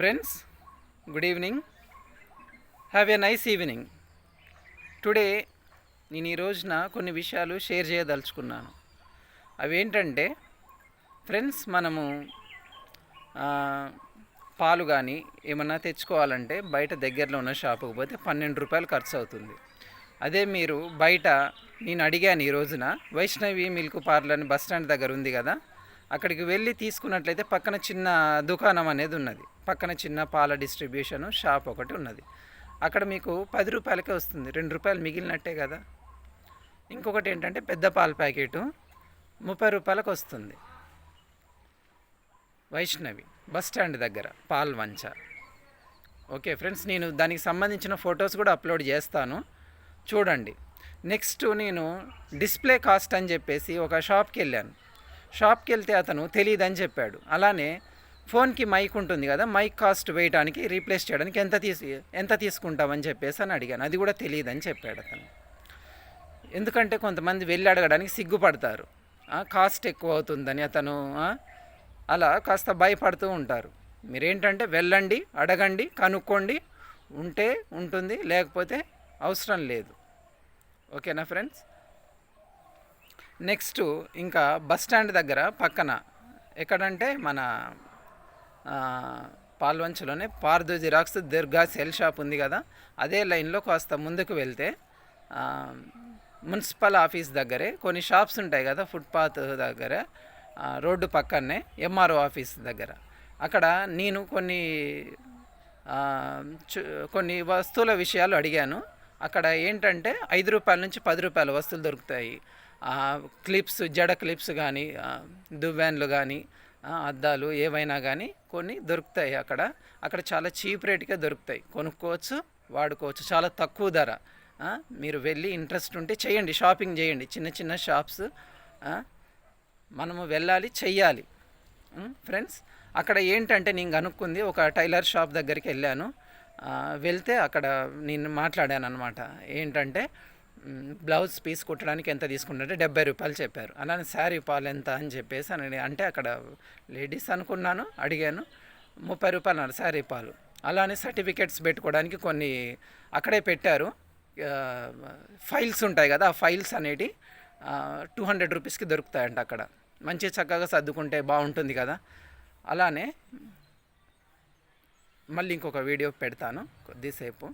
Friends, good evening. Have a nice evening. Today నేను ఈ రోజున కొన్ని విషయాలు షేర్ చేయదలుచుకున్నాను. అవి ఏంటంటే ఫ్రెండ్స్, మనము పాలు కానీ ఏమన్నా తెచ్చుకోవాలంటే బయట దగ్గరలో ఉన్న షాపుకి పోతే 12 రూపాయలు ఖర్చు అవుతుంది. అదే మీరు బయట, నేను అడిగాను ఈ రోజున, వైష్ణవి మిల్క్ పార్లర్ అని బస్ స్టాండ్ దగ్గర ఉంది కదా, అక్కడికి వెళ్ళి తీసుకున్నట్లయితే పక్కన చిన్న దుకాణం అనేది ఉన్నది. పక్కన చిన్న పాల డిస్ట్రిబ్యూషన్ షాప్ ఒకటి ఉన్నది. అక్కడ మీకు 10 రూపాయలకే వస్తుంది. 2 రూపాయలు మిగిలినట్టే కదా. ఇంకొకటి ఏంటంటే పెద్ద పాల ప్యాకెటు 30 రూపాయలకు వస్తుంది. వైష్ణవి బస్ స్టాండ్ దగ్గర పాల్వంచ. ఓకే ఫ్రెండ్స్, నేను దానికి సంబంధించిన ఫొటోస్ కూడా అప్లోడ్ చేస్తాను, చూడండి. నెక్స్ట్, నేను డిస్ప్లే కాస్ట్ అని చెప్పేసి ఒక షాప్కి వెళ్ళాను. షాప్కి వెళ్తే అతను తెలియదని చెప్పాడు. అలానే ఫోన్కి మైక్ ఉంటుంది కదా, మైక్ కాస్ట్ వేయడానికి రీప్లేస్ చేయడానికి ఎంత తీసుకుంటామని చెప్పేసి అని అడిగాను. అది కూడా తెలియదని చెప్పాడు అతను. ఎందుకంటే కొంతమంది వెళ్ళి అడగడానికి సిగ్గుపడతారు, కాస్ట్ ఎక్కువ అవుతుందని. అతను అలా కాస్త భయపడుతూ ఉంటారు. మీరేంటంటే వెళ్ళండి, అడగండి, కనుక్కోండి. ఉంటే ఉంటుంది, లేకపోతే అవసరం లేదు. ఓకేనా ఫ్రెండ్స్? నెక్స్ట్, ఇంకా బస్ స్టాండ్ దగ్గర పక్కన ఎక్కడంటే మన పాల్వంచలోనే Pardhu xerox Durga cell shop ఉంది కదా, అదే లైన్లో కాస్త ముందుకు వెళ్తే మున్సిపల్ ఆఫీస్ దగ్గరే కొన్ని షాప్స్ ఉంటాయి కదా, ఫుట్పాత్ దగ్గర, రోడ్డు పక్కనే ఎంఆర్ఓ ఆఫీస్ దగ్గర. అక్కడ నేను కొన్ని వస్తువుల విషయాలు అడిగాను. అక్కడ ఏంటంటే 5 రూపాయల నుంచి 10 రూపాయల వస్తువులు దొరుకుతాయి. క్లిప్స్, జడ క్లిప్స్ కానీ, దువ్వాన్లు కానీ, అద్దాలు ఏవైనా కానీ కొన్ని దొరుకుతాయి. అక్కడ చాలా చీప్ రేట్గా దొరుకుతాయి. కొనుక్కోవచ్చు, వాడుకోవచ్చు, చాలా తక్కువ ధర. మీరు వెళ్ళి ఇంట్రెస్ట్ ఉంటే చేయండి, షాపింగ్ చేయండి. చిన్న చిన్న షాప్స్ మనము వెళ్ళాలి, చెయ్యాలి ఫ్రెండ్స్. అక్కడ ఏంటంటే నేను కనుక్కుంది, ఒక టైలర్ షాప్ దగ్గరికి వెళ్ళాను. వెళ్తే అక్కడ నేను మాట్లాడాను అనమాట. ఏంటంటే బ్లౌజ్ పీస్ కుట్టడానికి ఎంత తీసుకుంటే 70 రూపాయలు చెప్పారు. అలానే శారీ పాలు ఎంత అని చెప్పేసి అంటే అక్కడ లేడీస్ అనుకున్నాను, అడిగాను. 30 రూపాయలు అన్నారు శారీ పాలు. అలానే సర్టిఫికెట్స్ పెట్టుకోవడానికి కొన్ని అక్కడే పెట్టారు. ఫైల్స్ ఉంటాయి కదా, ఆ ఫైల్స్ అనేవి 200 రూపీస్కి దొరుకుతాయంట అక్కడ. మంచి చక్కగా సర్దుకుంటే బాగుంటుంది కదా. అలానే మళ్ళీ ఇంకొక వీడియో పెడతాను కొద్దిసేపు.